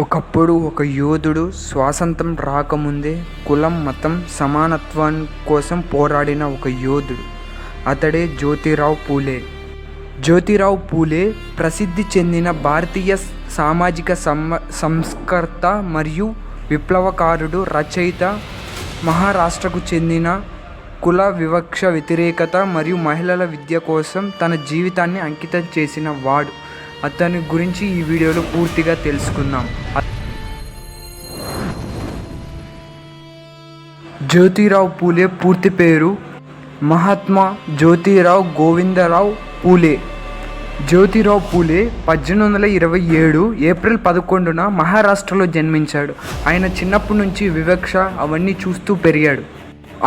ఒకప్పుడు ఒక యోధుడు స్వాతంత్రం రాకముందే కులం, మతం సమానత్వం కోసం పోరాడిన ఒక యోధుడు. అతడే జ్యోతిరావు పూలే. జ్యోతిరావు పూలే ప్రసిద్ధి చెందిన భారతీయ సామాజిక సంస్కర్త మరియు విప్లవకారుడు, రచయిత. మహారాష్ట్రకు చెందిన కుల వివక్ష వ్యతిరేకత మరియు మహిళల విద్య కోసం తన జీవితాన్ని అంకితం చేసిన వాడు. అతని గురించి ఈ వీడియోలో పూర్తిగా తెలుసుకుందాం. జ్యోతిరావు పూలే పూర్తి పేరు మహాత్మా జ్యోతిరావు గోవిందరావు పూలే. జ్యోతిరావు పూలే 1827 ఏప్రిల్ 11న మహారాష్ట్రలో జన్మించాడు. ఆయన చిన్నప్పటి నుంచి వివక్ష అవన్నీ చూస్తూ పెరిగాడు.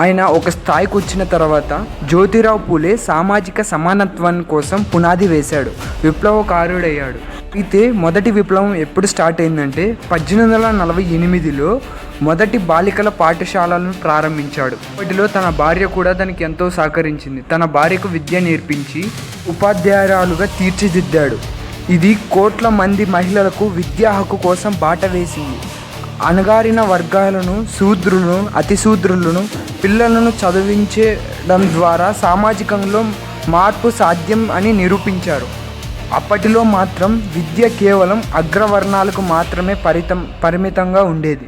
ఆయన ఒక స్థాయికి వచ్చిన తర్వాత జ్యోతిరావు పూలే సామాజిక సమానత్వం కోసం పునాది వేశాడు, విప్లవకారుడయ్యాడు. అయితే మొదటి విప్లవం ఎప్పుడు స్టార్ట్ అయిందంటే 1848లో మొదటి బాలికల పాఠశాలను ప్రారంభించాడు. వాటిలో తన భార్య కూడా దానికి ఎంతో సహకరించింది. తన భార్యకు విద్య నేర్పించి ఉపాధ్యాయురాలుగా తీర్చిదిద్దాడు. ఇది కోట్ల మంది మహిళలకు విద్యా హక్కు కోసం బాట వేసింది. అణగారిన వర్గాలను, శూద్రులను, అతిశూద్రులను, పిల్లలను చదివించడం ద్వారా సామాజికంలో మార్పు సాధ్యం అని నిరూపించారు. అప్పటిలో మాత్రం విద్య కేవలం అగ్రవర్ణాలకు మాత్రమే పరిమితంగా ఉండేది.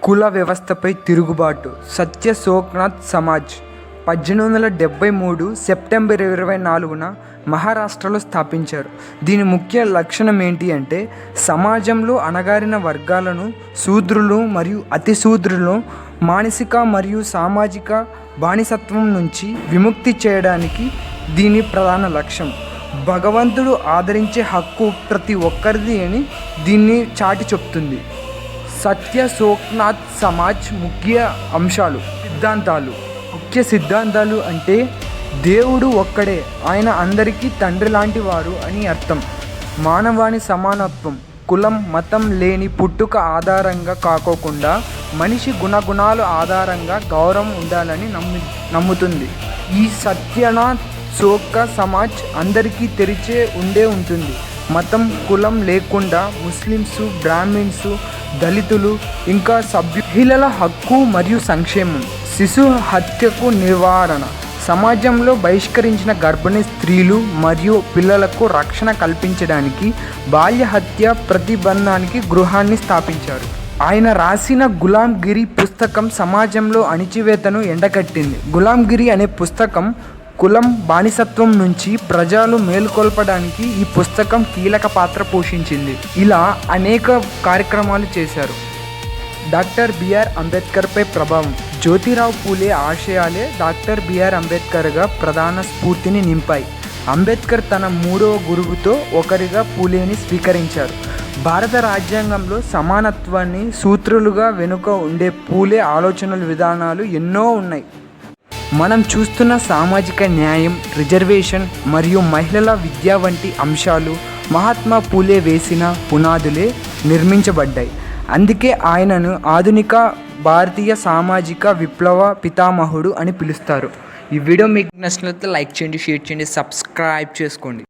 కుల వ్యవస్థపై తిరుగుబాటు. సత్య సోక్నాథ్ సమాజ్ 1873 సెప్టెంబర్ 24న మహారాష్ట్రలో స్థాపించారు. దీని ముఖ్య లక్షణం ఏంటి అంటే సమాజంలో అణగారిన వర్గాలను, శూద్రులు మరియు అతిశూద్రులను మానసిక మరియు సామాజిక బానిసత్వం నుంచి విముక్తి చేయడానికి దీని ప్రధాన లక్ష్యం. భగవంతుడు ఆదరించే హక్కు ప్రతి ఒక్కరిది అని దీన్ని చాటి చెప్తుంది. సత్య సోక్నాథ్ సమాజ్ ముఖ్య అంశాలు. ముఖ్య సిద్ధాంతాలు అంటే దేవుడు ఒక్కడే, ఆయన అందరికీ తండ్రి లాంటి వారు అని అర్థం. మానవాళి సమానత్వం. కులం, మతం లేని పుట్టుక ఆధారంగా కాకోకుండా మనిషి గుణగుణాల ఆధారంగా గౌరవం ఉండాలని నమ్ముతుంది. ఈ సత్యనాథ్ సోక సమాజ్ అందరికీ తెరిచే ఉంటుంది. మతం, కులం లేకుండా ముస్లిమ్స్, బ్రాహ్మిన్స్, దళితులు, ఇంకా మహిళల హక్కు మరియు సంక్షేమం. శిశు హత్యకు నివారణ. సమాజంలో బహిష్కరించిన గర్భిణీ స్త్రీలు మరియు పిల్లలకు రక్షణ కల్పించడానికి బాల్య హత్య ప్రతిబంధానికి గృహాన్ని స్థాపించారు. ఆయన రాసిన గులాంగిరి పుస్తకం సమాజంలో అణిచివేతను ఎండగట్టింది. గులాంగిరి అనే పుస్తకం కులం, బానిసత్వం నుంచి ప్రజలు మేలుకొల్పడానికి ఈ పుస్తకం కీలక పాత్ర పోషించింది. ఇలా అనేక కార్యక్రమాలు చేశారు. డాక్టర్ బిఆర్ అంబేద్కర్పై ప్రభావం. జ్యోతిరావు పూలే ఆశయాలే డాక్టర్ బిఆర్ అంబేద్కర్గా ప్రధాన స్ఫూర్తిని నింపాయి. అంబేద్కర్ తన 3వ గురువుతో ఒకరిగా పూలేని స్వీకరించారు. భారత రాజ్యాంగంలో సమానత్వాన్ని సూత్రాలుగా వెనుక ఉండే పూలే ఆలోచనల విధానాలు ఎన్నో ఉన్నాయి. మనం చూస్తున్న సామాజిక న్యాయం, రిజర్వేషన్ మరియు మహిళల విద్య వంటి అంశాలు మహాత్మా పూలే వేసిన పునాదులే నిర్మించబడ్డాయి. అందుకే ఆయనను ఆధునిక భారతీయ సామాజిక విప్లవ పితామహుడు అని పిలుస్తారు. ఈ వీడియో మీకు నచ్చినట్లయితే లైక్ చేయండి, షేర్ చేయండి, సబ్స్క్రైబ్ చేసుకోండి.